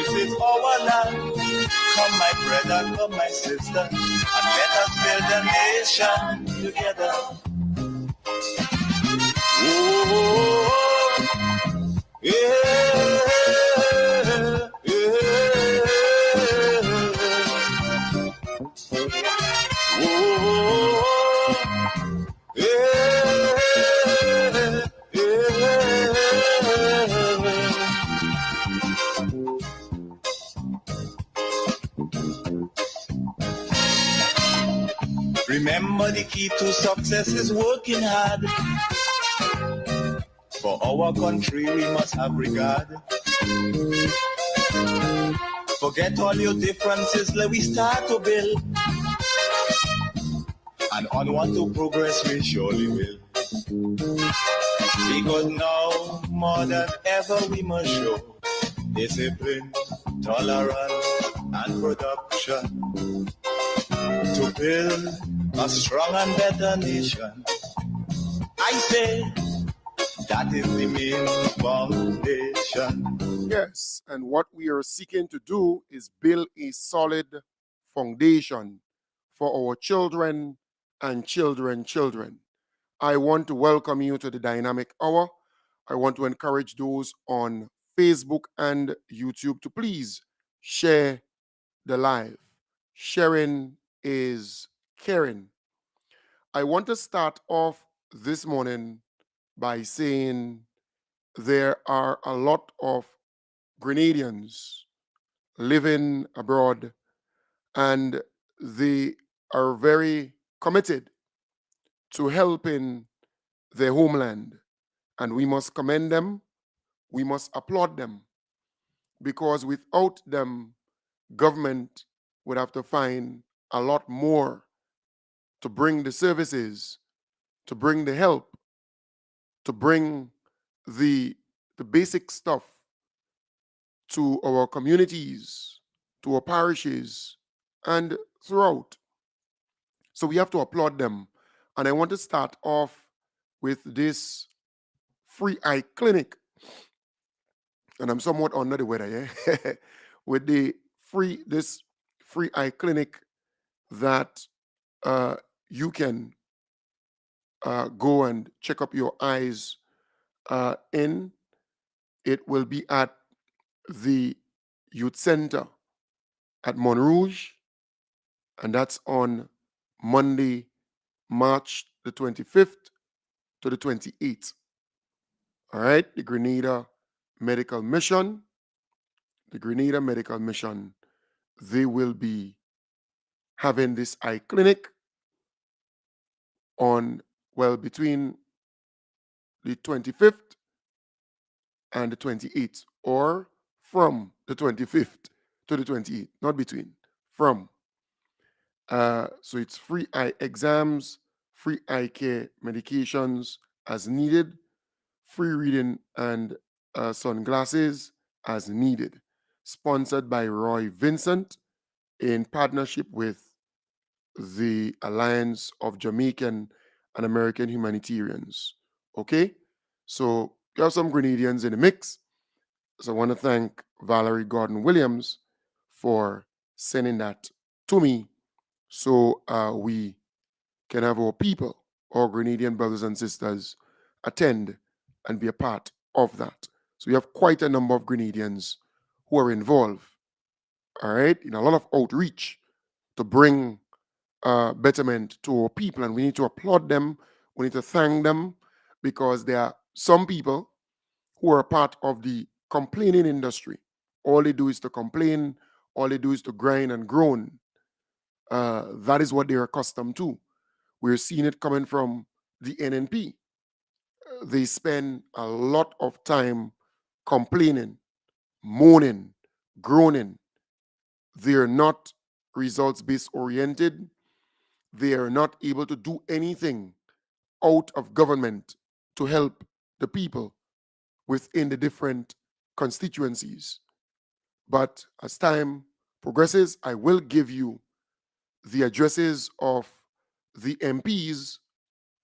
This is our land. Come, my brother, come, my sister, and let us build a nation together. Oh, yeah, yeah. Oh, yeah, Remember, the key to success is working hard. For our country, we must have regard. Forget all your differences, let we start to build. And onward to progress we surely will. Because now, more than ever, we must show discipline, tolerance, and production to build a strong and better nation. I say that is the main foundation. Yes, and what we are seeking to do is build a solid foundation for our children and children. I want to welcome you to the Dynamic Hour. I want to encourage those on Facebook and YouTube to please share the live. Sharing is caring. I want to start off this morning by saying there are a lot of Grenadians living abroad, and they are very committed to helping their homeland. And we must commend them, we must applaud them, because without them, government would have to find a lot more to bring the services, to bring the help, to bring the basic stuff to our communities, to our parishes, and throughout. So we have to applaud them. And I want to start off with this free eye clinic. And I'm somewhat under the weather, yeah? With this free eye clinic that you can go and check up your eyes in. It will be at the Youth Center at Montrouge, and that's on Monday, March the 25th to the 28th. All right, the Grenada Medical Mission, they will be having this eye clinic between the 25th and the 28th, or from the 25th to the 28th, not between, from. So it's free eye exams, free eye care medications as needed, free reading and sunglasses as needed. Sponsored by Roy Vincent in partnership with the Alliance of Jamaican and American Humanitarians. Okay? So you have some Grenadians in the mix. So I want to thank Valerie Gordon Williams for sending that to me so we can have our people, our Grenadian brothers and sisters, attend and be a part of that. So we have quite a number of Grenadians who are involved, all right, in a lot of outreach to bring betterment to our people. And we need to applaud them. We need to thank them, because there are some people who are part of the complaining industry. All they do is to complain. All they do is to grind and groan. That is what they're accustomed to. We're seeing it coming from the NNP. They spend a lot of time complaining, moaning, groaning. They're not results-based oriented. They are not able to do anything out of government to help the people within the different constituencies. But as time progresses, I will give you the addresses of the MPs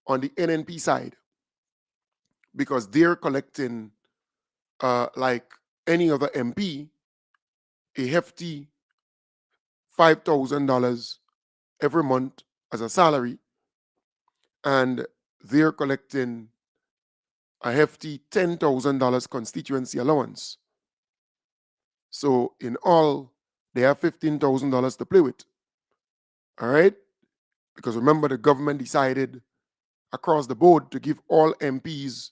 on the NNP side, because they're collecting, like any other MP, a hefty $5,000 every month as a salary, and they're collecting a hefty $10,000 constituency allowance. So in all, they have $15,000 to play with. All right? Because remember, the government decided across the board to give all MPs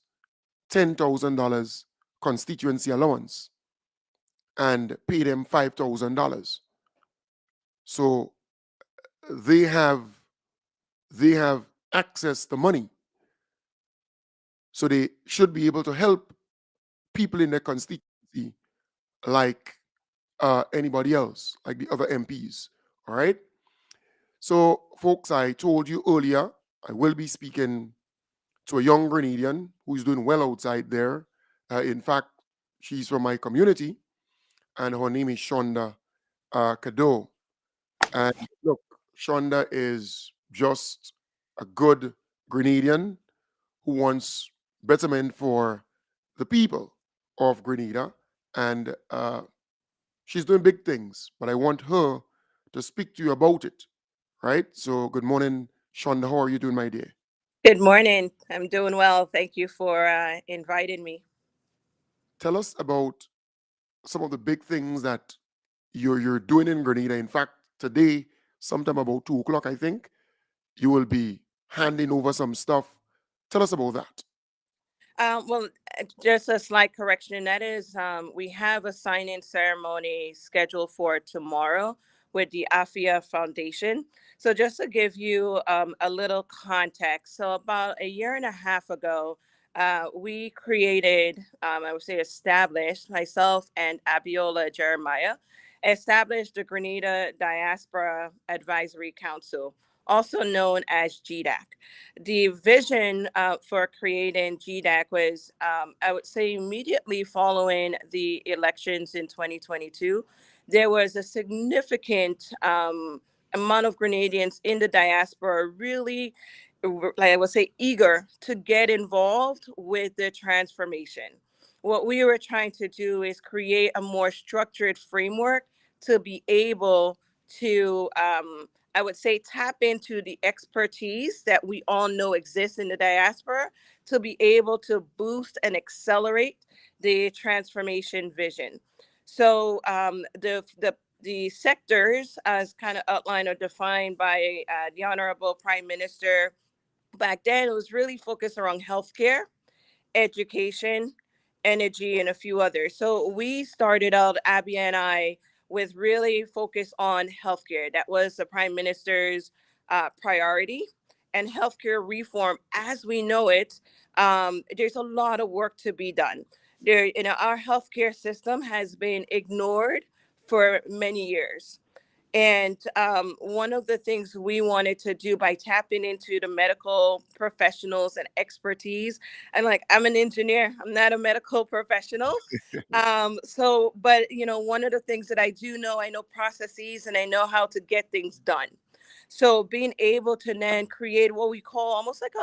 $10,000 constituency allowance and pay them $5,000. So they have they have access to money. So they should be able to help people in their constituency like anybody else, like the other MPs. All right. So, folks, I told you earlier, I will be speaking to a young Grenadian who's doing well outside there. In fact, she's from my community, and her name is Shonda Kado. And look, Shonda is just a good Grenadian who wants betterment for the people of Grenada. And she's doing big things, but I want her to speak to you about it, right? So, good morning, Shonda. How are you doing, my dear? Good morning. I'm doing well. Thank you for inviting me. Tell us about some of the big things that you're doing in Grenada. In fact, today, sometime about 2 o'clock, I think, you will be handing over some stuff. Tell us about that. Well, just a slight correction. That is, we have a sign-in ceremony scheduled for tomorrow with the AFIA Foundation. So just to give you a little context, so about a year and a half ago, we created, I would say established, myself and Abiola Jeremiah, established the Grenada Diaspora Advisory Council, also known as GDAC. The vision for creating GDAC was, I would say, immediately following the elections in 2022, there was a significant amount of Grenadians in the diaspora really, like I would say, eager to get involved with the transformation. What we were trying to do is create a more structured framework to be able to I would say tap into the expertise that we all know exists in the diaspora to be able to boost and accelerate the transformation vision. So the sectors, as kind of outlined or defined by the Honorable Prime Minister back then, it was really focused around healthcare, education, energy, and a few others. So we started out, Abby and I, with really focus on healthcare. That was the Prime Minister's priority. And healthcare reform, as we know it, there's a lot of work to be done. Our healthcare system has been ignored for many years. And one of the things we wanted to do by tapping into the medical professionals and expertise, and like I'm an engineer, I'm not a medical professional. But one of the things that I do know, I know processes and I know how to get things done. So being able to then create what we call almost like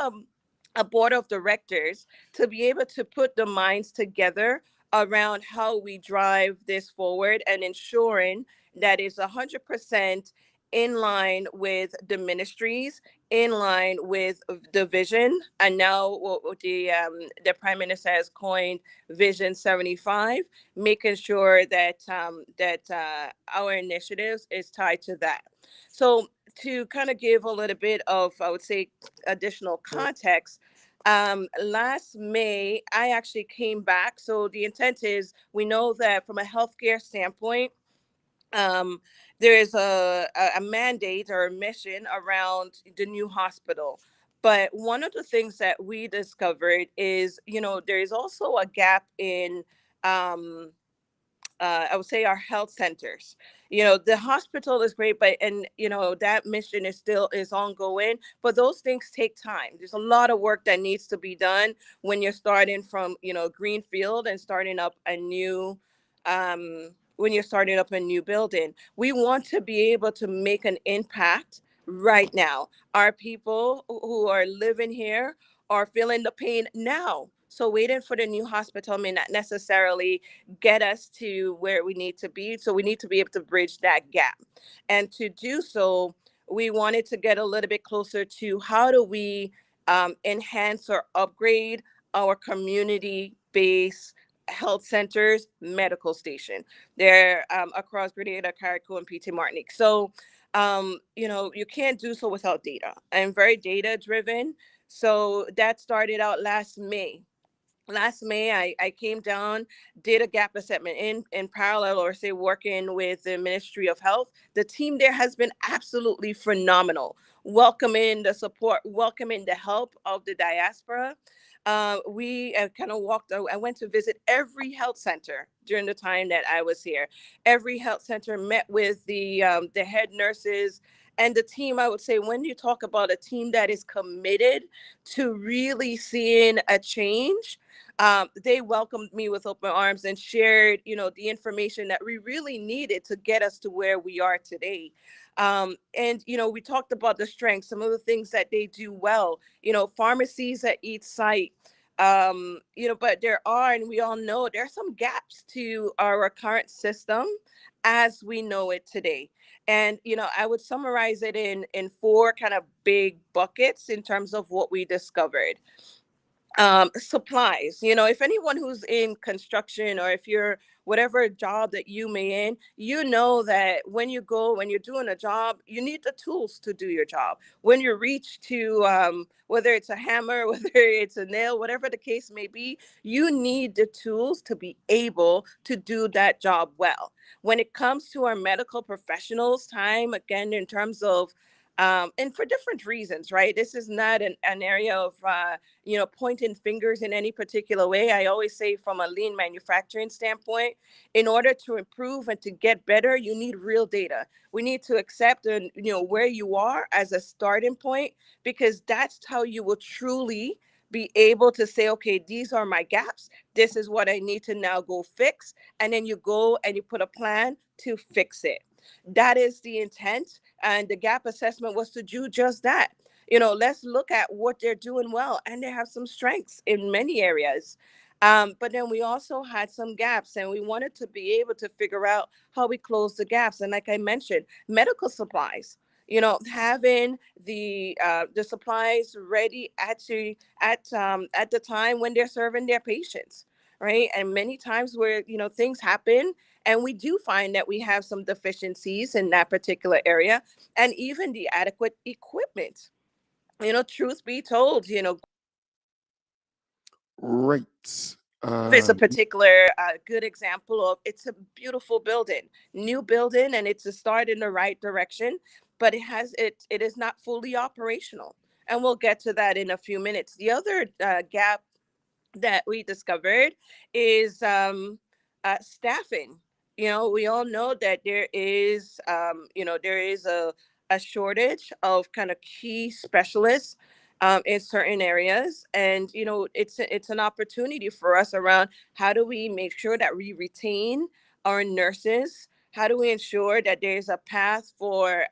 a board of directors to be able to put the minds together around how we drive this forward and ensuring that is 100% in line with the ministries, in line with the vision, and now what the Prime Minister has coined Vision 75, making sure that our initiatives is tied to that. So to kind of give a little bit of, I would say, additional context, last May, I actually came back. So the intent is we know that from a healthcare standpoint, um, there is a mandate or a mission around the new hospital. But one of the things that we discovered is, there is also a gap in um, I would say our health centers. The hospital is great, but and that mission is still is ongoing. But those things take time. There's a lot of work that needs to be done when you're starting from greenfield and starting up a new. When you're starting up a new building, we want to be able to make an impact right now. Our people who are living here are feeling the pain now. So waiting for the new hospital may not necessarily get us to where we need to be. So we need to be able to bridge that gap. And to do so, we wanted to get a little bit closer to how do we enhance or upgrade our community-based health centers medical station. They're across Grenada, Carriacou, and PT Martinique. So you can't do so without data. I'm very data driven. So that started out last May, I came down, did a gap assessment in parallel, or say working with the Ministry of Health. The team there has been absolutely phenomenal, welcoming the support, welcoming the help of the diaspora. We kind of walked. I went to visit every health center during the time that I was here. Every health center, met with the head nurses and the team. I would say, when you talk about a team that is committed to really seeing a change, they welcomed me with open arms and shared, the information that we really needed to get us to where we are today. And we talked about the strengths, some of the things that they do well. Pharmacies at each site. But there are, and we all know, there are some gaps to our current system as we know it today. And I would summarize it in four kind of big buckets in terms of what we discovered. Supplies. If anyone who's in construction, or if you're whatever job that you may in, that when you're doing a job, you need the tools to do your job. When you reach to whether it's a hammer, whether it's a nail, whatever the case may be, you need the tools to be able to do that job well. When it comes to our medical professionals, time again, in terms of and for different reasons, right? This is not an area of pointing fingers in any particular way. I always say, from a lean manufacturing standpoint, in order to improve and to get better, you need real data. We need to accept and where you are as a starting point, because that's how you will truly be able to say, okay, these are my gaps. This is what I need to now go fix. And then you go and you put a plan to fix it. That is the intent. And the gap assessment was to do just that. Let's look at what they're doing well, and they have some strengths in many areas. But then we also had some gaps, and we wanted to be able to figure out how we close the gaps. And like I mentioned, medical supplies. Having the supplies ready at the time when they're serving their patients, right? And many times where things happen, and we do find that we have some deficiencies in that particular area, and even the adequate equipment. Truth be told, Right. is a Um, particular good example of, it's a beautiful building, new building, and it's a start in the right direction, but it is not fully operational. And we'll get to that in a few minutes. The other gap that we discovered is staffing. We all know that there is a shortage of kind of key specialists in certain areas, and it's an opportunity for us around, how do we make sure that we retain our nurses? How do we ensure that there's a path for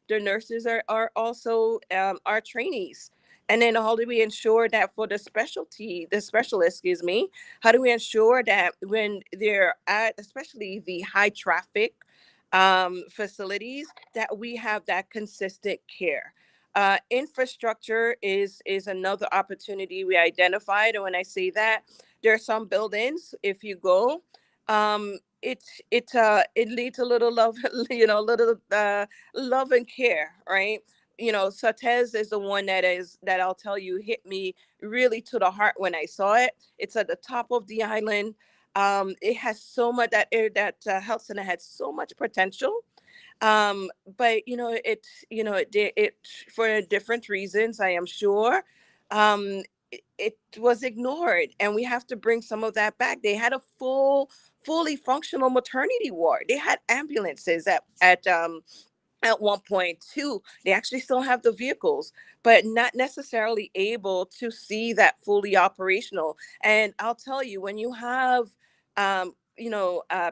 the nurses are also our trainees? And then how do we ensure that for the specialist, excuse me, how do we ensure that when they're at, especially the high traffic facilities, that we have that consistent care? Infrastructure is another opportunity we identified. And when I say that, there are some buildings, if you go, it needs a little love, a little love and care, right? Sautez is the one that I'll tell you, hit me really to the heart when I saw it. It's at the top of the island. It has so much, that health center had so much potential. But it for different reasons, I am sure, it was ignored, and we have to bring some of that back. They had a fully functional maternity ward. They had ambulances at one point too. They actually still have the vehicles, but not necessarily able to see that fully operational. And I'll tell you, when you have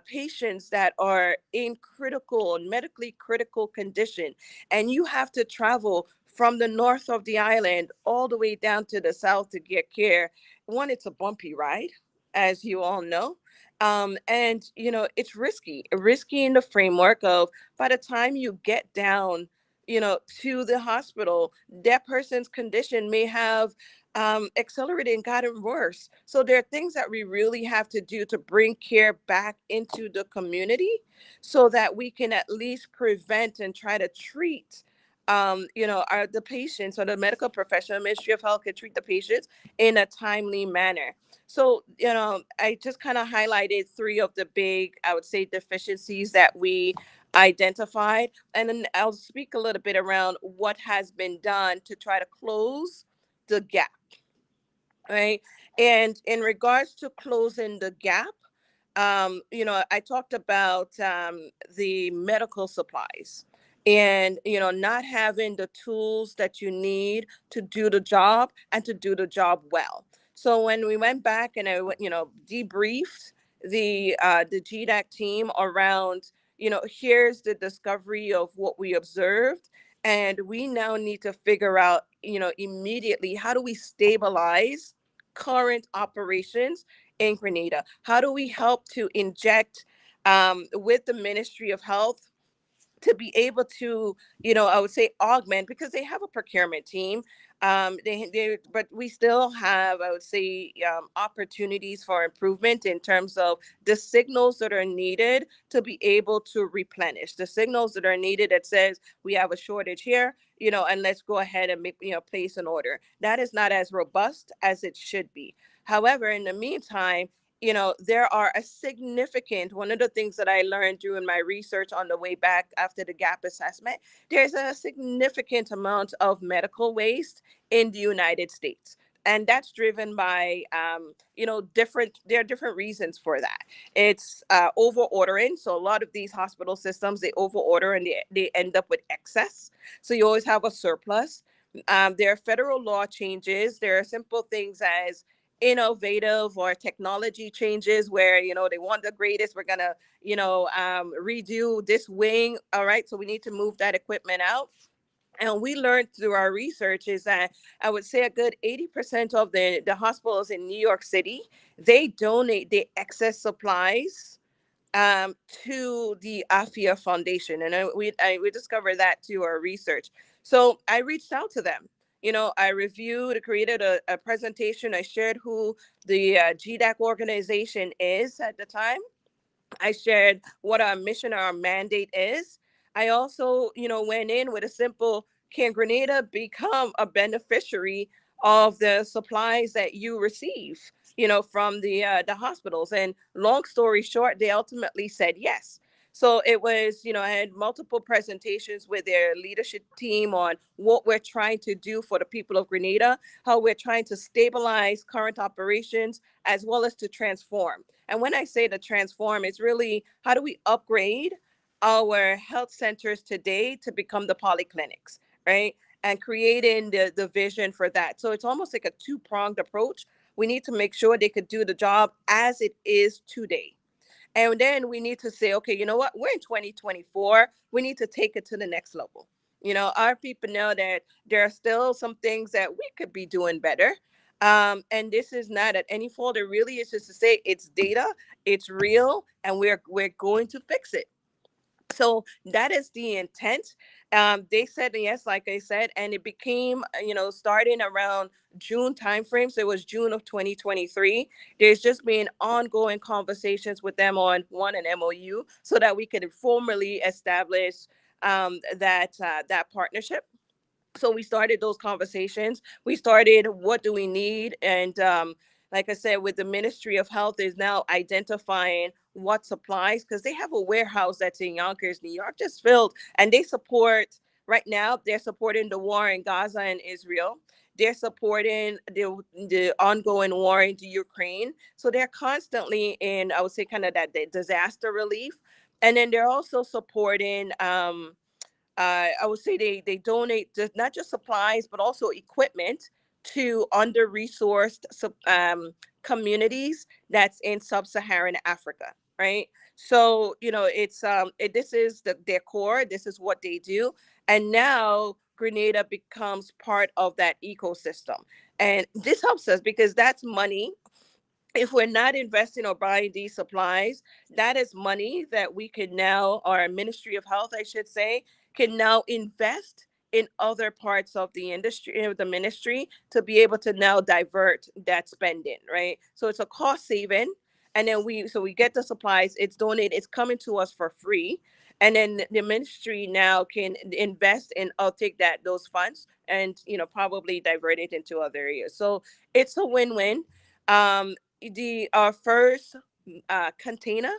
patients that are in critical, medically critical condition, and you have to travel from the north of the island all the way down to the south to get care, one, it's a bumpy ride, as you all know. And it's risky in the framework of, by the time you get down, to the hospital, that person's condition may have accelerated and gotten worse. So there are things that we really have to do to bring care back into the community, so that we can at least prevent and try to treat the patients, or the medical professional, Ministry of Health can treat the patients in a timely manner. So, I just kind of highlighted three of the big, I would say, deficiencies that we identified. And then I'll speak a little bit around what has been done to try to close the gap, right? And in regards to closing the gap, I talked about the medical supplies, and not having the tools that you need to do the job, and to do the job well. So when we went back and debriefed the GDAC team around, here's the discovery of what we observed, and we now need to figure out, immediately, how do we stabilize current operations in Grenada? How do we help to inject with the Ministry of Health to be able to, I would say, augment, because they have a procurement team. But we still have, I would say, opportunities for improvement in terms of the signals that are needed to be able to replenish, the signals that are needed that says we have a shortage here, and let's go ahead and make, place an order. That is not as robust as it should be. However, in the meantime, there are a significant, one of the things that I learned doing my research on the way back after the gap assessment, there's a significant amount of medical waste in the United States. And that's driven by, there are different reasons for that. It's over ordering. So a lot of these hospital systems, they over order, and they end up with excess. So you always have a surplus. There are federal law changes. There are simple things as innovative or technology changes where they want the greatest, we're gonna redo this wing, all right, so we need to move that equipment out. And we learned through our research is that, I would say, a good 80% of the hospitals in New York City, they donate the excess supplies to the AFIA Foundation. And we discovered that through our research. So I reached out to them. I reviewed, created a presentation. I shared who the GDAC organization is at the time. I shared what our mission, our mandate is. I also, went in with a simple, can Grenada become a beneficiary of the supplies that you receive, from the hospitals? And long story short, they ultimately said yes. So it was, I had multiple presentations with their leadership team on what we're trying to do for the people of Grenada, how we're trying to stabilize current operations, as well as to transform. And when I say to transform, it's really, how do we upgrade our health centers today to become the polyclinics, right? And creating the vision for that. So it's almost like a two-pronged approach. We need to make sure they could do the job as it is today. And then we need to say, okay, you know what? We're in 2024. We need to take it to the next level. Our people know that there are still some things that we could be doing better. And this is not at any fault. It really is just to say it's data, it's real, and we're going to fix it. So that is the intent. They said yes, like I said, and it became, starting around June timeframe. So it was June of 2023. There's just been ongoing conversations with them on an MOU, so that we could formally establish that partnership. So we started those conversations. We started, what do we need? And like I said, with the Ministry of Health is now identifying what supplies, because they have a warehouse that's in Yonkers, New York, just filled. And they support, right now, they're supporting the war in Gaza and Israel. They're supporting the ongoing war into Ukraine. So they're constantly in, I would say, kind of that disaster relief. And then they're also supporting, I would say, they donate not just supplies, but also equipment to under-resourced communities that's in sub-Saharan Africa, right? So this is their core. This is what they do, and now Grenada becomes part of that ecosystem. And this helps us because that's money. If we're not investing or buying these supplies, that is money that we can now, our Ministry of Health, I should say, can now invest in other parts of the industry, the ministry, to be able to now divert that spending, right? So it's a cost saving. And then we get the supplies, it's donated, it's coming to us for free. And then the ministry now can invest and I'll take those funds and probably divert it into other areas. So it's a win-win. The Our first container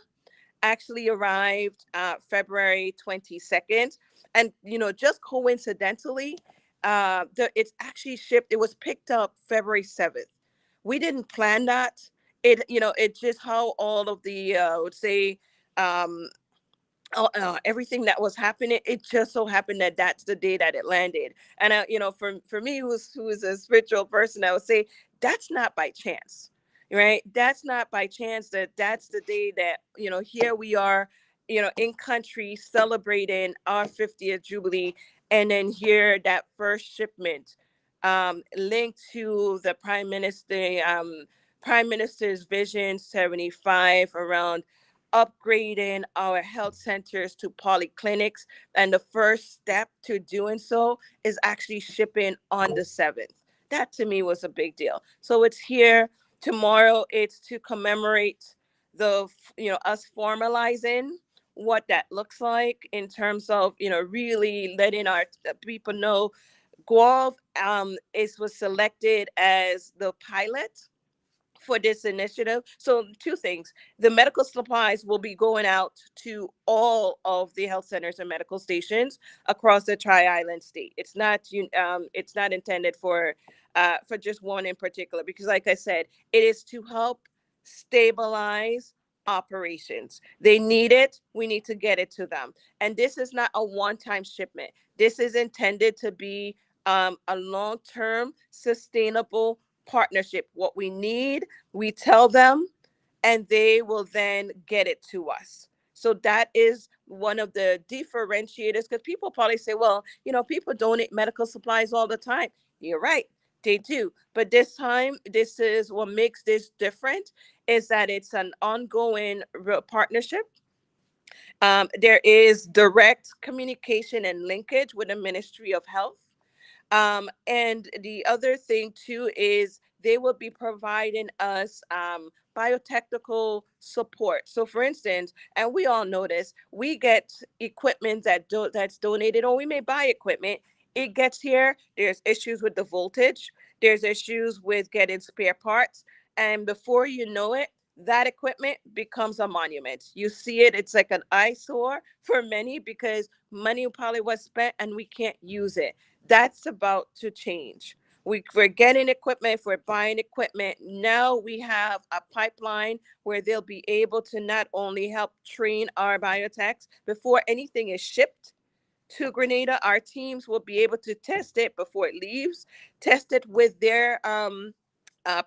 actually arrived February 22nd, and just coincidentally, it's actually shipped. It was picked up February 7th. We didn't plan that. It just how all of the I would say um, everything that was happening, it just so happened that that's the day that it landed. And for me, who is a spiritual person, I would say that's not by chance, right? That's not by chance that that's the day that here we are, in country celebrating our 50th jubilee, and then here that first shipment linked to the prime minister's vision 75 around upgrading our health centers to polyclinics. And the first step to doing so is actually shipping on the 7th. That to me was a big deal. So it's here tomorrow. It's to commemorate us formalizing what that looks like in terms of really letting our people know Gual was selected as the pilot for this initiative. So two things: the medical supplies will be going out to all of the health centers and medical stations across the Tri-Island state. It's not intended for just one in particular, because like I said, it is to help stabilize operations. They need it, we need to get it to them. And this is not a one-time shipment. This is intended to be a long-term sustainable partnership. What we need, we tell them, and they will then get it to us. So that is one of the differentiators, because people probably say, well, people donate medical supplies all the time. You're right, they do. But this time, this is what makes this different, is that it's an ongoing partnership. There is direct communication and linkage with the Ministry of Health. And the other thing too is they will be providing us biotechnical support. So, for instance, and we all know this, we get equipment that's donated, or we may buy equipment. It gets here. There's issues with the voltage. There's issues with getting spare parts, and before you know it, that equipment becomes a monument. You see it; it's like an eyesore for many because money probably was spent and we can't use it. That's about to change. We're getting equipment, we're buying equipment. Now we have a pipeline where they'll be able to not only help train our biotechs before anything is shipped to Grenada. Our teams will be able to test it before it leaves, test it with their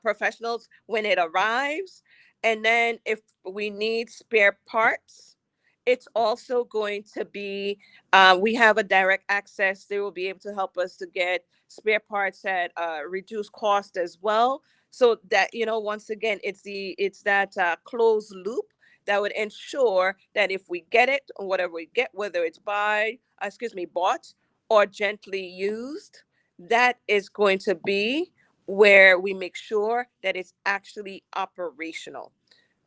professionals when it arrives. And then if we need spare parts, it's also going to be, we have a direct access. They will be able to help us to get spare parts at reduced cost as well. So that, once again, it's that closed loop that would ensure that if we get it, or whatever we get, whether it's bought or gently used, that is going to be where we make sure that it's actually operational.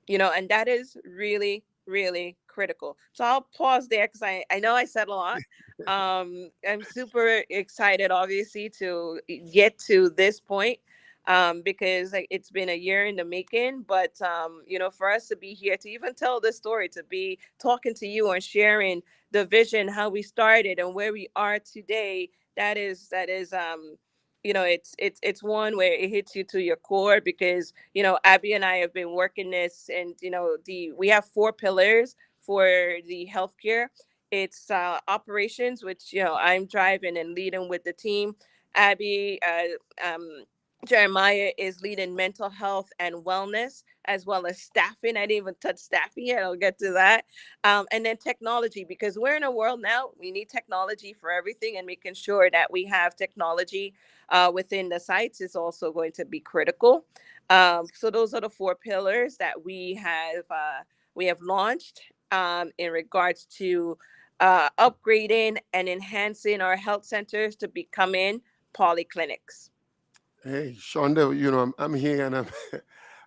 And that is really, really critical. So I'll pause there because I know I said a lot. I'm super excited, obviously, to get to this point, because like, it's been a year in the making. But for us to be here to even tell this story, to be talking to you and sharing the vision, how we started and where we are today, it's one where it hits you to your core, because Abby and I have been working this, and we have 4 pillars for the healthcare. It's operations, which I'm driving and leading with the team. Abby Jeremiah is leading mental health and wellness as well as staffing. I didn't even touch staffing yet. I'll get to that. And then technology, because we're in a world now, we need technology for everything, and making sure that we have technology within the sites is also going to be critical. So those are the four pillars that we have launched in regards to upgrading and enhancing our health centers to becoming polyclinics. Hey, Shonda, I'm here and I'm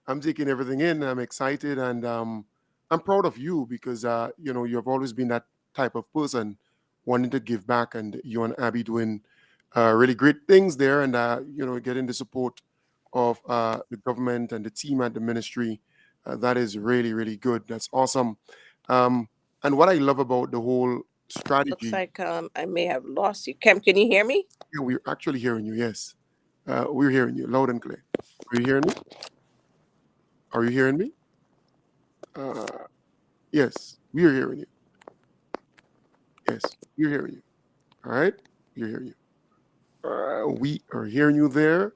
I'm taking everything in. I'm excited and I'm proud of you because you've always been that type of person wanting to give back, and you and Abby doing really great things there, and getting the support of the government and the team at the ministry. That is really really good. That's awesome. Um, and what I love about the whole Looks strategy, like I may have lost you. Can you hear me? yeah, we're actually hearing you. Yes, we're hearing you loud and clear. Are you hearing me? Are you hearing me? Uh, yes, we are hearing you. Yes, we're hearing you. All right, we're hearing you. We are hearing you there.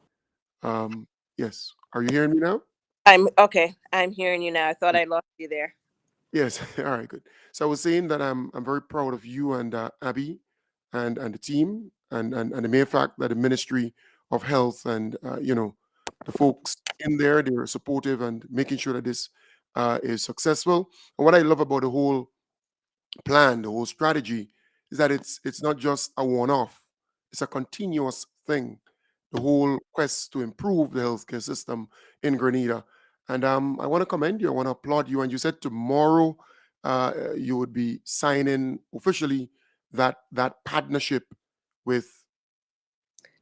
Um, yes, are you hearing me now? I'm okay. I'm hearing you now. I thought I lost you there. Yes. All right, good. So I was saying that I'm very proud of you and Abby and the team and the mere fact that the Ministry of Health and the folks in there, they're supportive and making sure that this is successful. And what I love about the whole plan, the whole strategy, is that it's not just a one-off; it's a continuous thing. The whole quest to improve the healthcare system in Grenada, and I want to commend you. I want to applaud you. And you said tomorrow you would be signing officially that partnership with.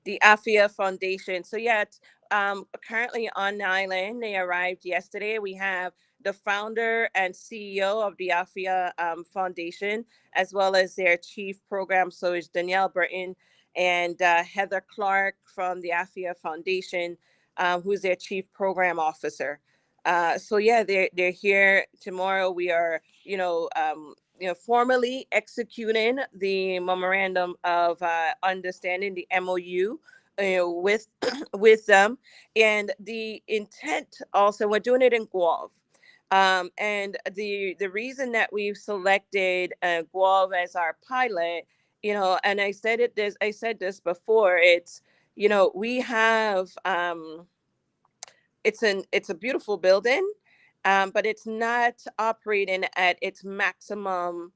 The AFIA Foundation. So yeah, currently on the island. They arrived yesterday. We have the founder and CEO of the AFIA Foundation, as well as their chief program. So it's Danielle Burton and Heather Clark from the AFIA Foundation, who's their chief program officer. So yeah, they're here tomorrow. We are, formally executing the memorandum of understanding, the MOU, with with them, and the intent also, we're doing it in Gual. And the reason that we've selected Gual as our pilot, and I said this before. It's, we have it's a beautiful building, but it's not operating at its maximum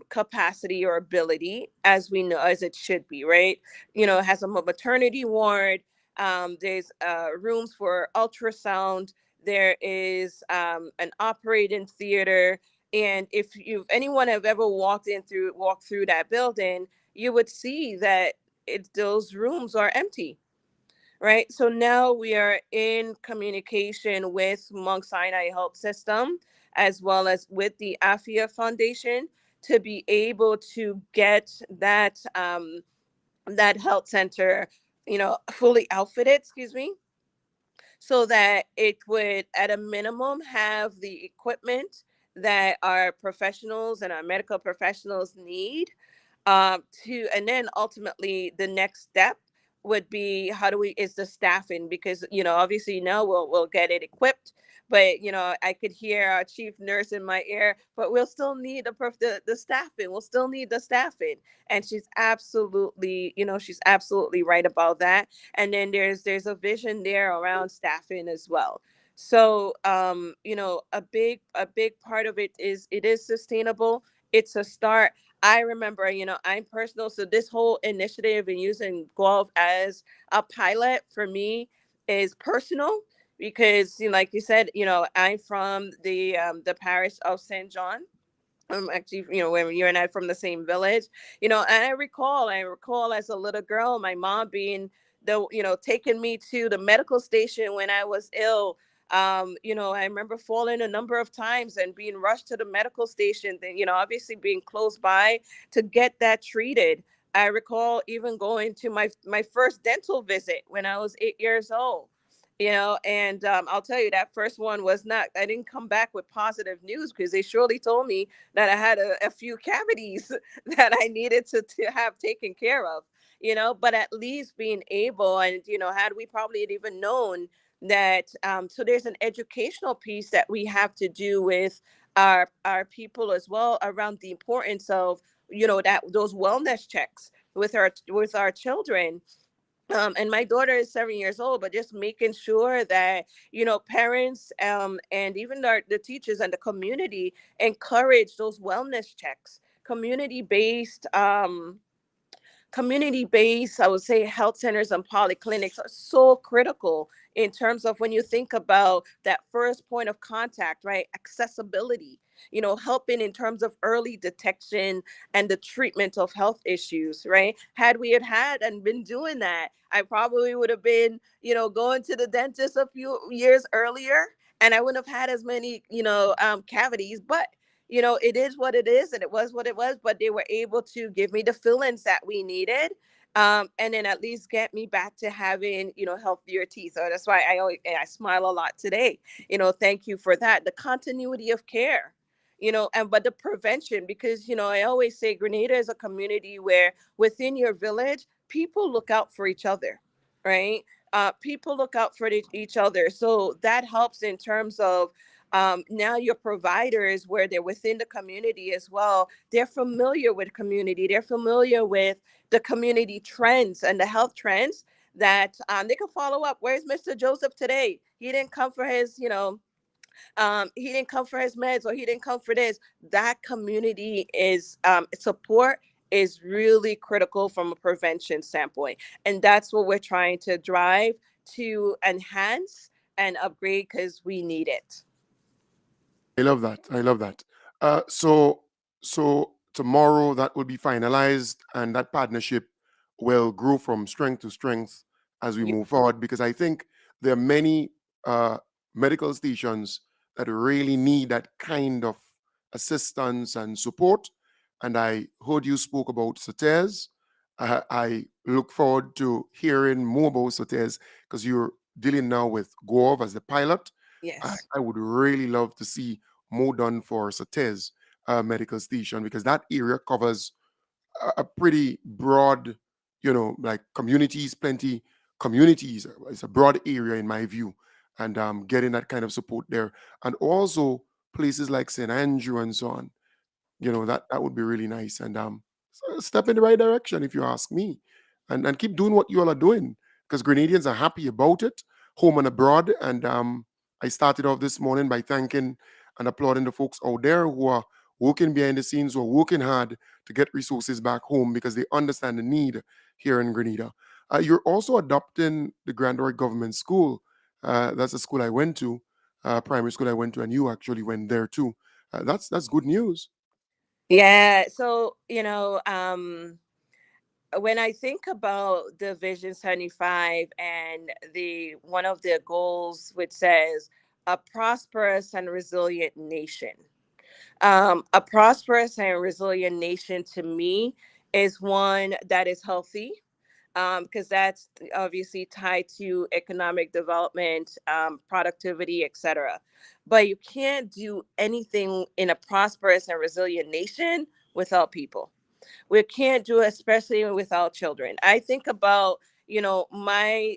capacity or ability, as we know, as it should be, right? It has a maternity ward. There's rooms for ultrasound. There is an operating theater. And if anyone have ever walked through that building, you would see that those rooms are empty, right? So now we are in communication with Mount Sinai Health System, as well as with the AFIA Foundation, to be able to get that health center, fully outfitted. Excuse me, so that it would, at a minimum, have the equipment that our professionals and our medical professionals need, and then ultimately the next step would be, how do we is the staffing, because obviously now we'll get it equipped, but I could hear our chief nurse in my ear, but we'll still need the staffing. We'll still need the staffing. And she's absolutely right about that. And then there's a vision there around staffing as well. So a big part of it is sustainable. It's a start. I remember, I'm personal. So this whole initiative and using Guelph as a pilot for me is personal, because, like you said, I'm from the parish of St. John. Actually, when you and I from the same village, and I recall as a little girl, my mom being taking me to the medical station when I was ill. I remember falling a number of times and being rushed to the medical station, then, obviously being close by to get that treated. I recall even going to my first dental visit when I was 8 years old. And I'll tell you, that first one was not, I didn't come back with positive news, because they surely told me that I had a few cavities that I needed to have taken care of. but at least being able, and, had we probably even known that, so there's an educational piece that we have to do with our people as well, around the importance of, that those wellness checks with our children. And my daughter is 7 years old, but just making sure that, parents, and even the teachers and the community encourage those wellness checks, community based, I would say, health centers and polyclinics are so critical in terms of when you think about that first point of contact, right? Accessibility, helping in terms of early detection and the treatment of health issues, right? Had we had and been doing that, I probably would have been, going to the dentist a few years earlier, and I wouldn't have had as many, cavities. But it is what it is, and it was what it was. But they were able to give me the fillings that we needed, and then at least get me back to having, healthier teeth. So that's why I smile a lot today. Thank you for that. The continuity of care, and but the prevention, because I always say Grenada is a community where within your village, people look out for each other, right? People look out for each other, so that helps in terms of, now your providers, where they're within the community as well, they're familiar with community, they're familiar with the community trends and the health trends that, they can follow up. Where's Mr. Joseph today? He didn't come for his, he didn't come for his meds, or he didn't come for this. That community is, support is really critical from a prevention standpoint, and that's what we're trying to drive to enhance and upgrade, because we need it. I love that. I love that. So tomorrow that will be finalized, and that partnership will grow from strength to strength as we Yeah. move forward. Because I think there are many uh, medical stations that really need that kind of assistance and support. And I heard you spoke about SATES. I look forward to hearing more about SATES, because you're dealing now with Gual as the pilot. Yes. I would really love to see more done for Sates medical station, because that area covers a pretty broad, like communities, plenty communities. It's a broad area in my view, and getting that kind of support there, and also places like St. Andrew and so on. That would be really nice, and step in the right direction, if you ask me, and keep doing what you all are doing, because Grenadians are happy about it, home and abroad. And I started off this morning by thanking and applauding the folks out there who are working behind the scenes, who are working hard to get resources back home, because they understand the need here in Grenada. You're also adopting the Grand Roy Government School. That's a school I went to, primary school I went to, and you actually went there too. That's good news. Yeah. So, when I think about the Vision 75 and the one of the goals, which says a prosperous and resilient nation, a prosperous and resilient nation to me is one that is healthy, because that's obviously tied to economic development, productivity, etc. But you can't do anything in a prosperous and resilient nation without people. We can't do it, especially without children. I think about, my,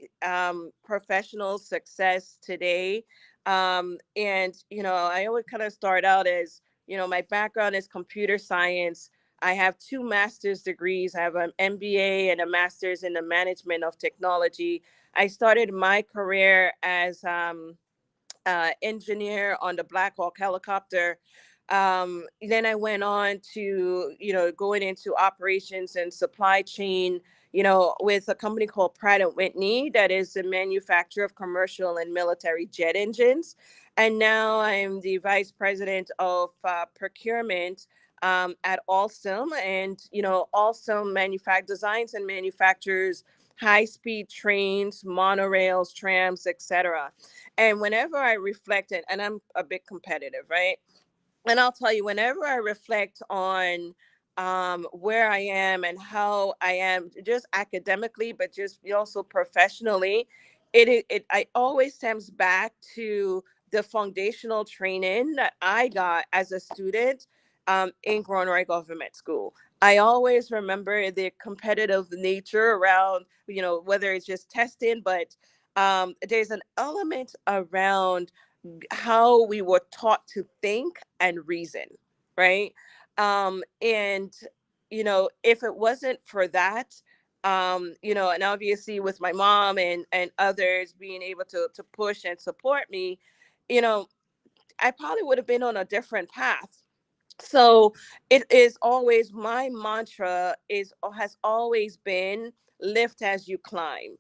professional success today. And, I always kind of start out as, my background is computer science. I have two master's degrees. I have an MBA and a master's in the management of technology. I started my career as, engineer on the Black Hawk helicopter. Then I went on to, going into operations and supply chain, with a company called Pratt and Whitney, that is the manufacturer of commercial and military jet engines. And now I'm the vice president of, procurement, at Alstom. And, Alstom designs and manufactures high-speed trains, monorails, trams, etc. And whenever I reflect, and I'm a bit competitive, right? And I'll tell you, whenever I reflect on, where I am and how I am, just academically, but just also professionally, it always stems back to the foundational training that I got as a student, in Gronroy Government School. I always remember the competitive nature around, whether it's just testing, but there's an element around how we were taught to think and reason, right? And if it wasn't for that, and obviously with my mom and others being able to push and support me, you know, I probably would have been on a different path. So it is always, my mantra is has always been, lift as you climb.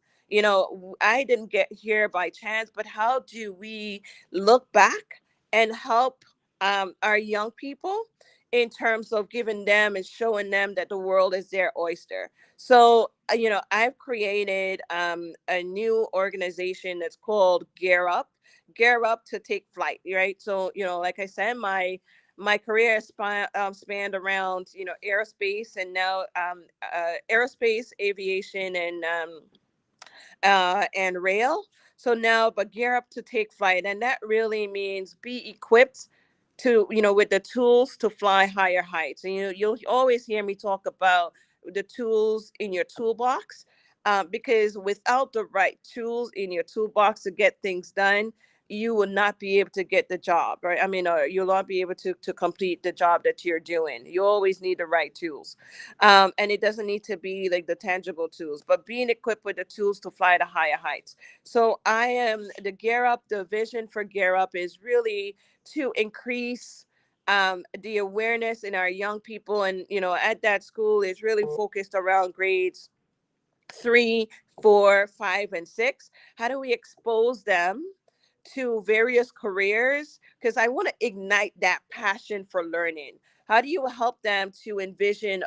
I didn't get here by chance, but how do we look back and help our young people in terms of giving them and showing them that the world is their oyster? So I've created a new organization that's called Gear Up to Take Flight, right? So like I said, my career spanned around aerospace, and now aerospace, aviation, and rail. So now, but gear up to take flight, and that really means be equipped to, with the tools to fly higher heights. And you'll always hear me talk about the tools in your toolbox, because without the right tools in your toolbox to get things done, you will not be able to get the job, right? I mean, you'll not be able to complete the job that you're doing. You always need the right tools. And it doesn't need to be like the tangible tools, but being equipped with the tools to fly to higher heights. So I am the Gear Up. The vision for Gear Up is really to increase the awareness in our young people, and at that school is really focused around grades 3, 4, 5, and 6. How do we expose them to various careers? Because I want to ignite that passion for learning. How do you help them to envision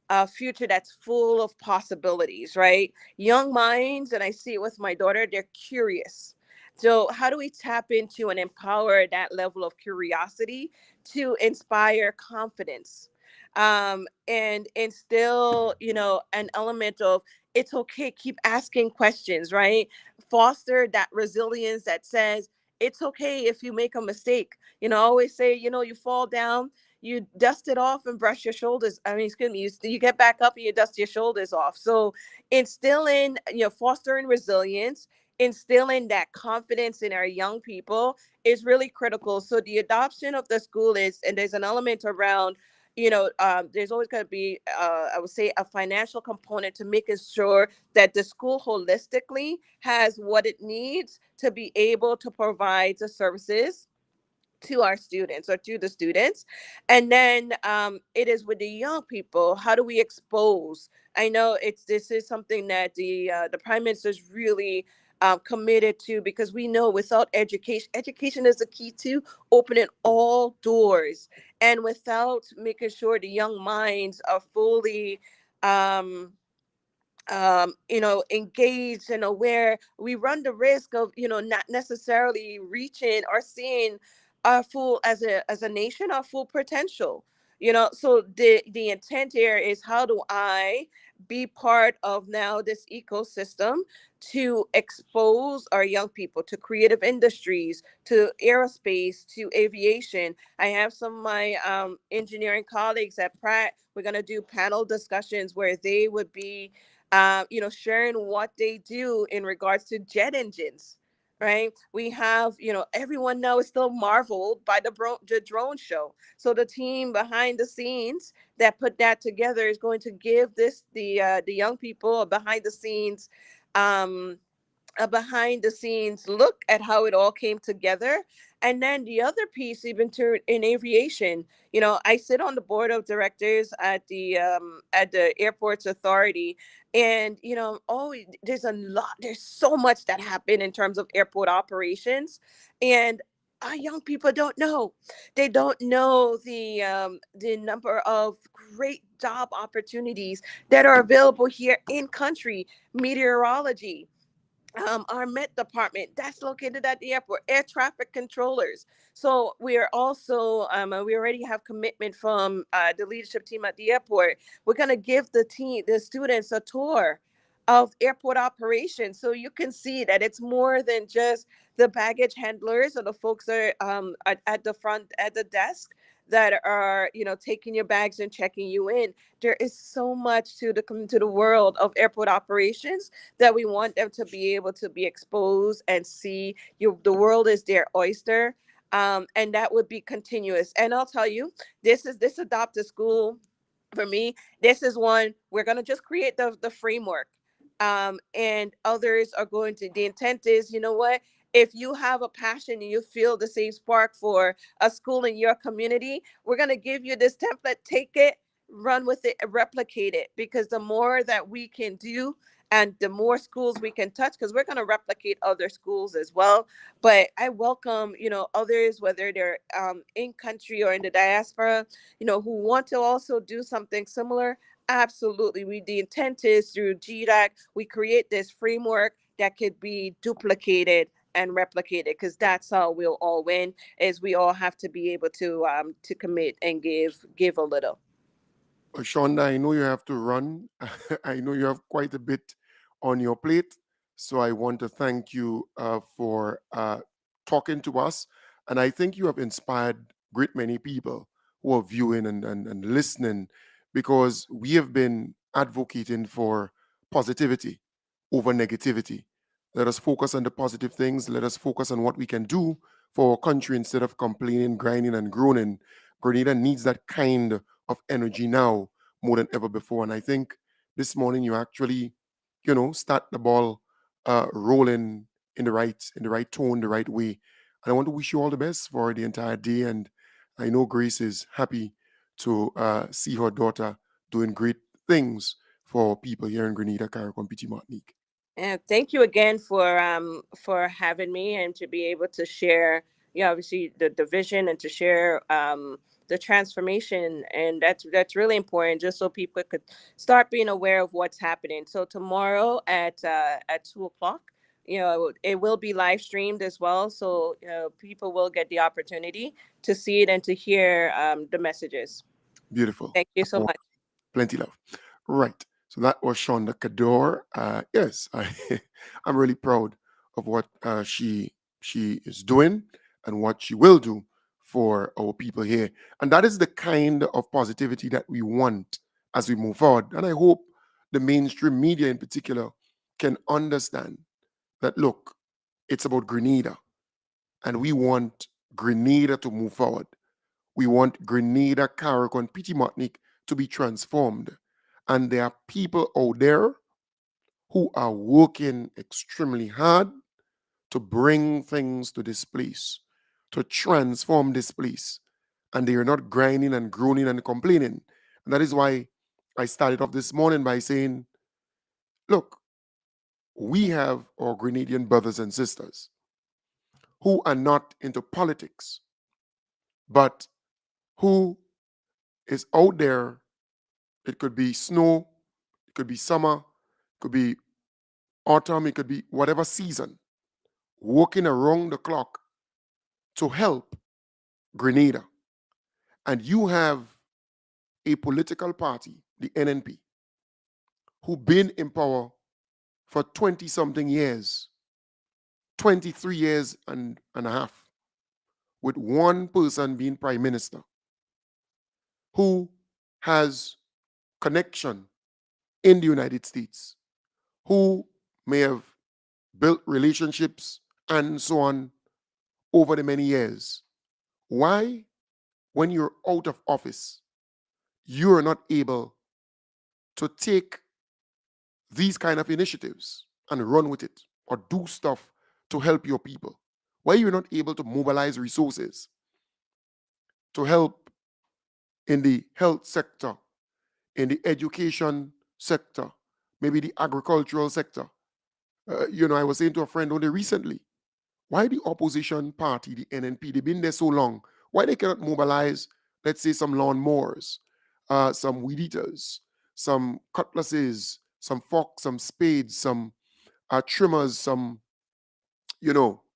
a future that's full of possibilities, right? Young minds, and I see it with my daughter, they're curious. So, how do we tap into and empower that level of curiosity to inspire confidence? And instill, an element of, it's okay, keep asking questions, right? Foster that resilience that says, it's okay if you make a mistake. I always say, you fall down, you dust it off and brush your shoulders. I mean, excuse me, you get back up and you dust your shoulders off. So instilling, fostering resilience, instilling that confidence in our young people is really critical. So the adoption of the school is, and there's an element around, there's always going to be, I would say, a financial component to making sure that the school holistically has what it needs to be able to provide the services to our students, or to the students. And then it is with the young people, how do we expose? I know this is something that the prime minister is really committed to, because we know without education is the key to opening all doors, and without making sure the young minds are fully um engaged and aware, we run the risk of, not necessarily reaching or seeing our full, as a nation, our full potential. So the intent here is, how do I be part of now this ecosystem to expose our young people to creative industries, to aerospace, to aviation. I have some of my engineering colleagues at Pratt. We're going to do panel discussions where they would be sharing what they do in regards to jet engines, right? We have, everyone now is still marveled by the drone show. So the team behind the scenes that put that together is going to give the young people a um, behind the scenes look at how it all came together. And then the other piece, even to in aviation, I sit on the board of directors at the airports authority. And there's so much that happened in terms of airport operations, and our young people don't know. They don't know the number of great job opportunities that are available here in country. Meteorology, our Met department that's located at the airport, air traffic controllers. So we are also, we already have commitment from the leadership team at the airport. We're going to give the students a tour of airport operations, so you can see that it's more than just the baggage handlers or the folks that are at the front at the desk. that are, taking your bags and checking you in. There is so much to the world of airport operations that we want them to be able to be exposed and see. The world is their oyster. And that would be continuous. And I'll tell you, this adopt a school for me. This is one we're going to just create the framework, and others are going to. The intent is, you know what, if you have a passion and you feel the same spark for a school in your community, we're going to give you this template. Take it, run with it, replicate it, because the more that we can do and the more schools we can touch, because we're going to replicate other schools as well. But I welcome, others, whether they're in country or in the diaspora, who want to also do something similar. Absolutely. The intent is through GDAC, we create this framework that could be duplicated and replicated, because that's how we'll all win. Is we all have to be able to commit and give a little. Shonda, I know you have to run. I know you have quite a bit on your plate. So I want to thank you for talking to us. And I think you have inspired great many people who are viewing and listening, because we have been advocating for positivity over negativity. Let us focus on the positive things. Let us focus on what we can do for our country instead of complaining, grinding, and groaning. Grenada needs that kind of energy now more than ever before. And I think this morning you actually, start the ball rolling in the right tone, the right way. And I want to wish you all the best for the entire day. And I know Grace is happy to see her daughter doing great things for people here in Grenada, Carriacou, Petit Martinique. And thank you again for having me and to be able to share, obviously the vision, and to share the transformation. And that's really important, just so people could start being aware of what's happening. So tomorrow at 2 o'clock, it will be live streamed as well, so people will get the opportunity to see it and to hear the messages. Beautiful. Thank you so much. Plenty love. Right. So that was Shonda Kador. Yes, I'm really proud of what she is doing and what she will do for our people here. And that is the kind of positivity that we want as we move forward. And I hope the mainstream media in particular can understand that, look, it's about Grenada, and we want Grenada to move forward. We want Grenada, Carriacou, and Petit Martinique to be transformed. And there are people out there who are working extremely hard to bring things to this place, to transform this place. And they are not grinding and groaning and complaining. And that is why I started off this morning by saying, look, we have our Grenadian brothers and sisters who are not into politics, but who is out there. It could be snow, it could be summer, it could be autumn, it could be whatever season, working around the clock to help Grenada. And you have a political party, the NNP, who been in power for 20 something years, 23 years and a half, with one person being prime minister, who has connection in the United States, who may have built relationships and so on over the many years. Why, when you're out of office, you are not able to take these kind of initiatives and run with it or do stuff to help your people? Why you're not able to mobilize resources to help in the health sector, in the education sector, maybe the agricultural sector? I was saying to a friend only recently, why the opposition party, the NNP, they've been there so long, why they cannot mobilize, let's say, some lawnmowers, some weed eaters, some cutlasses, some forks, some spades, some trimmers, some,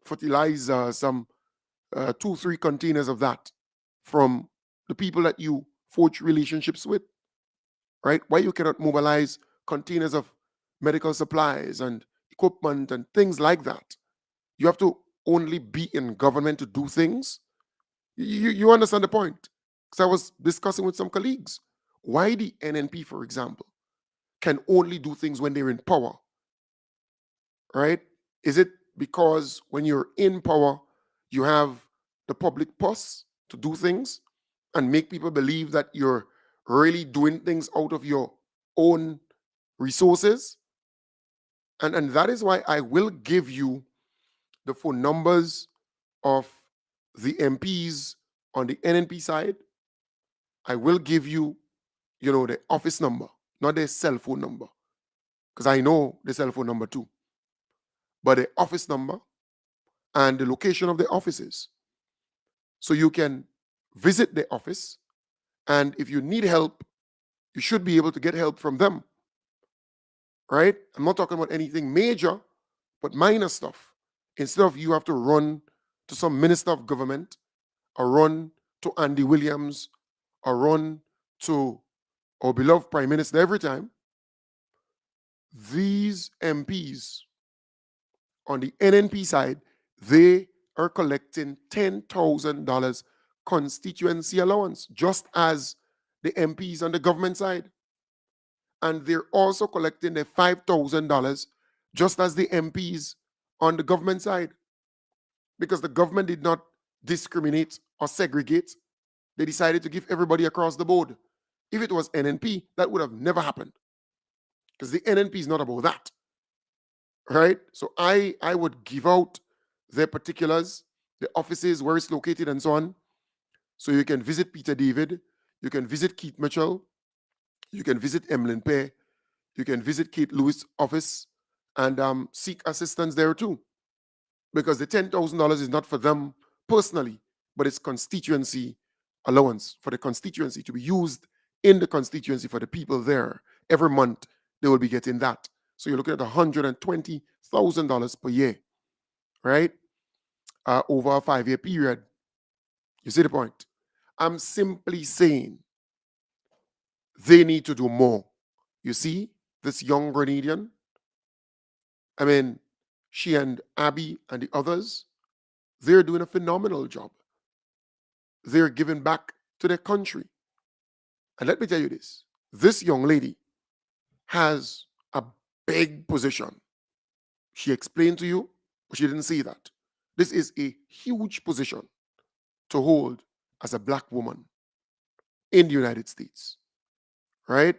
fertilizer, some 2, 3 containers of that from the people that you forge relationships with, right? Why you cannot mobilize containers of medical supplies and equipment and things like that? You have to only be in government to do things. You understand the point? Because I was discussing with some colleagues why the NNP, for example, can only do things when they're in power, right? Is it because when you're in power, you have the public purse to do things and make people believe that you're really doing things out of your own resources? And that is why I will give you the phone numbers of the MPs on the NNP side. I will give you, the office number, not their cell phone number, because I know the cell phone number too, but the office number and the location of the offices. So you can visit the office, and if you need help, you should be able to get help from them, right? I'm not talking about anything major, but minor stuff. Instead of you have to run to some minister of government or run to Andy Williams or run to our beloved prime minister every time, these MPs on the NNP side, they are collecting $10,000 constituency allowance, just as the MPs on the government side. And they're also collecting the $5,000 just as the MPs on the government side, because the government did not discriminate or segregate. They decided to give everybody across the board. If it was NNP, that would have never happened, because the NNP is not about that, right? So I would give out their particulars, the offices, where it's located, and so on. So you can visit Peter David, you can visit Keith Mitchell, you can visit Emlyn Pear, you can visit Kate Lewis' office and seek assistance there too. Because the $10,000 is not for them personally, but it's constituency allowance for the constituency to be used in the constituency for the people there. Every month they will be getting that. So you're looking at $120,000 per year, right? Over a 5-year period. You see the point? I'm simply saying they need to do more. You see, this young Grenadian, I mean, she and Abby and the others, they're doing a phenomenal job. They're giving back to their country. And let me tell you this young lady has a big position. She explained to you, but she didn't see that. This is a huge position to hold as a black woman in the United States, right?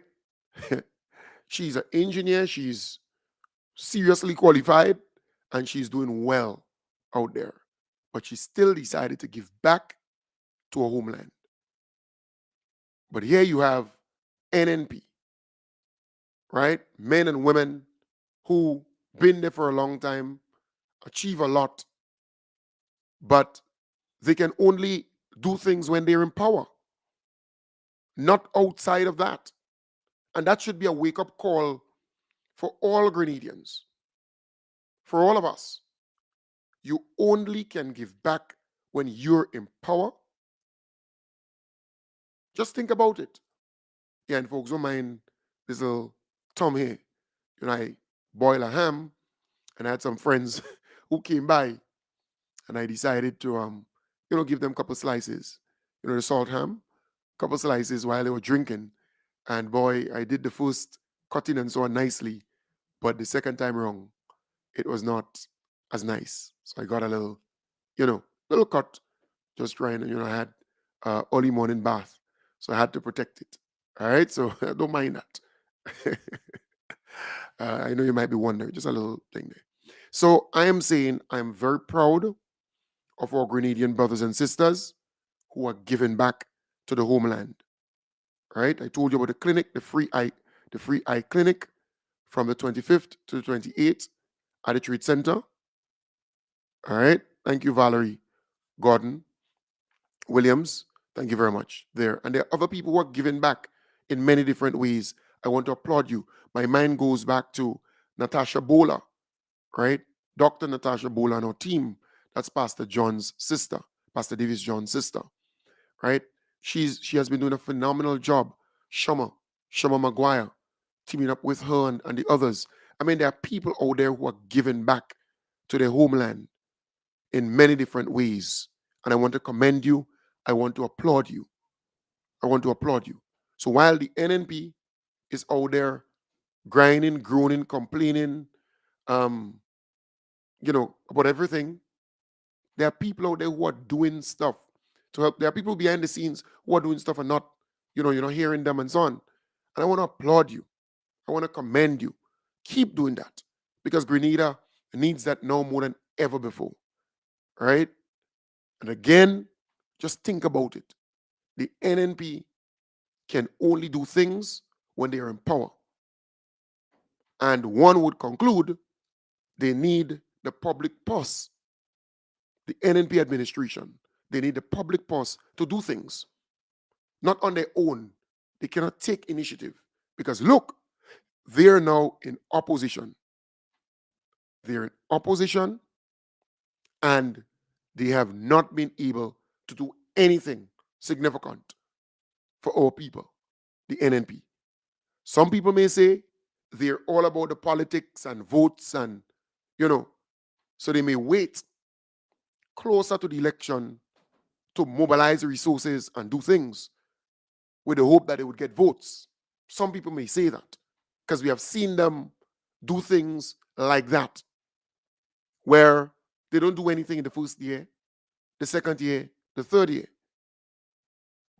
She's an engineer, she's seriously qualified, and she's doing well out there. But she still decided to give back to her homeland. But here you have NNP, right? Men and women who been there for a long time, achieve a lot, but they can only do things when they're in power, not outside of that. And that should be a wake-up call for all Grenadians, for all of us. You only can give back when you're in power. Just think about it. Yeah, and folks, don't mind this little Tom here. I boil a ham, and I had some friends who came by, and I decided to give them a couple slices. The salt ham, couple slices while they were drinking. And boy, I did the first cutting and so on nicely, but the second time wrong, it was not as nice. So I got a little cut, just trying. I had early morning bath, so I had to protect it. All right, so I don't mind that. I know you might be wondering, just a little thing there. So I am saying I'm very proud of our Grenadian brothers and sisters who are giving back to the homeland. Right? I told you about the clinic, the free eye clinic from the 25th to the 28th at the Trade Center. All right. Thank you, Valerie Gordon Williams. Thank you very much there. And there are other people who are giving back in many different ways. I want to applaud you. My mind goes back to Natasha Bola, right? Dr. Natasha Bola and her team. That's Pastor John's sister, Pastor Davis John's sister, right? She has been doing a phenomenal job. Shama Maguire, teaming up with her and the others. I mean, there are people out there who are giving back to their homeland in many different ways. And I want to commend you. I want to applaud you. I want to applaud you. So while the NNP is out there grinding, groaning, complaining, um, about everything, there are people out there who are doing stuff to help. There are people behind the scenes who are doing stuff and not, you're not hearing them and so on. And I want to applaud you. I want to commend you. Keep doing that because Grenada needs that now more than ever before. Right? And again, just think about it. The NNP can only do things when they are in power. And one would conclude they need the public purse, the NNP administration. They need the public purse to do things, not on their own. They cannot take initiative because look, they're now in opposition. They're in opposition and they have not been able to do anything significant for our people, the NNP. Some people may say they're all about the politics and votes and, so they may wait closer to the election to mobilize resources and do things with the hope that they would get votes. Some people may say that because we have seen them do things like that where they don't do anything in the first year, the second year, the third year.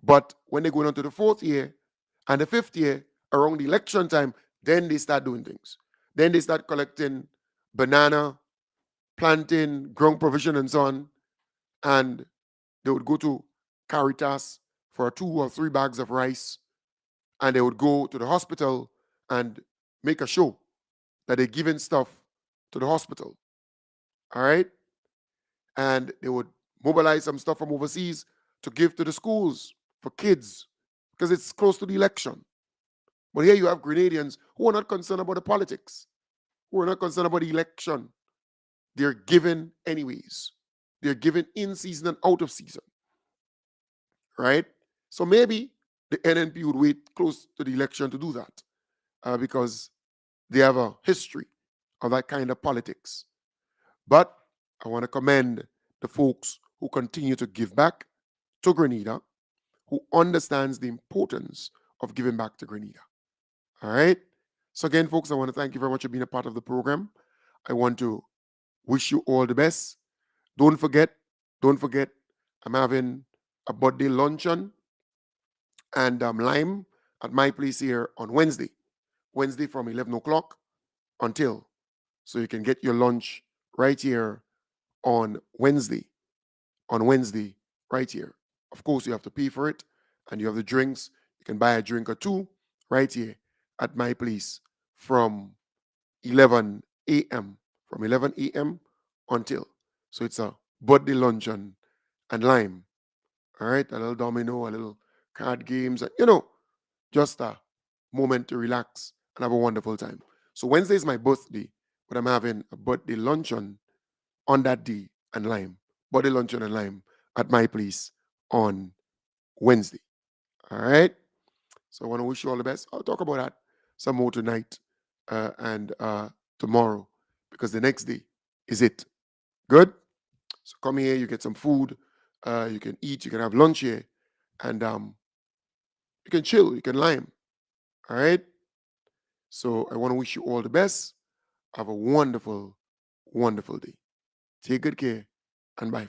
But when they go on to the fourth year and the fifth year, around the election time, then they start doing things. Then they start collecting banana, planting, ground provision, and so on. And they would go to Caritas for 2 or 3 bags of rice. And they would go to the hospital and make a show that they're giving stuff to the hospital. All right? And they would mobilize some stuff from overseas to give to the schools for kids because it's close to the election. But here you have Grenadians who are not concerned about the politics, who are not concerned about the election. They're given anyways. They're given in season and out of season. Right? So maybe the NNP would wait close to the election to do that because they have a history of that kind of politics. But I want to commend the folks who continue to give back to Grenada, who understands the importance of giving back to Grenada. All right? So again, folks, I want to thank you very much for being a part of the program. I want to wish you all the best. Don't forget, I'm having a birthday luncheon and lime at my place here on Wednesday from 11 o'clock until. So you can get your lunch right here on Wednesday, right here. Of course, you have to pay for it and you have the drinks. You can buy a drink or two right here at my place from 11 a.m. From 11 a.m. until. So it's a birthday luncheon and lime. All right, a little domino, a little card games, and just a moment to relax and have a wonderful time. So Wednesday is my birthday, but I'm having a birthday luncheon on that day and lime. Birthday luncheon and lime at my place on Wednesday. All right. So I want to wish you all the best. I'll talk about that some more tonight and tomorrow because the next day is it. Good? So come here, you get some food, you can eat, you can have lunch here, and you can chill, you can lime. All right? So I want to wish you all the best. Have a wonderful, wonderful day. Take good care and bye for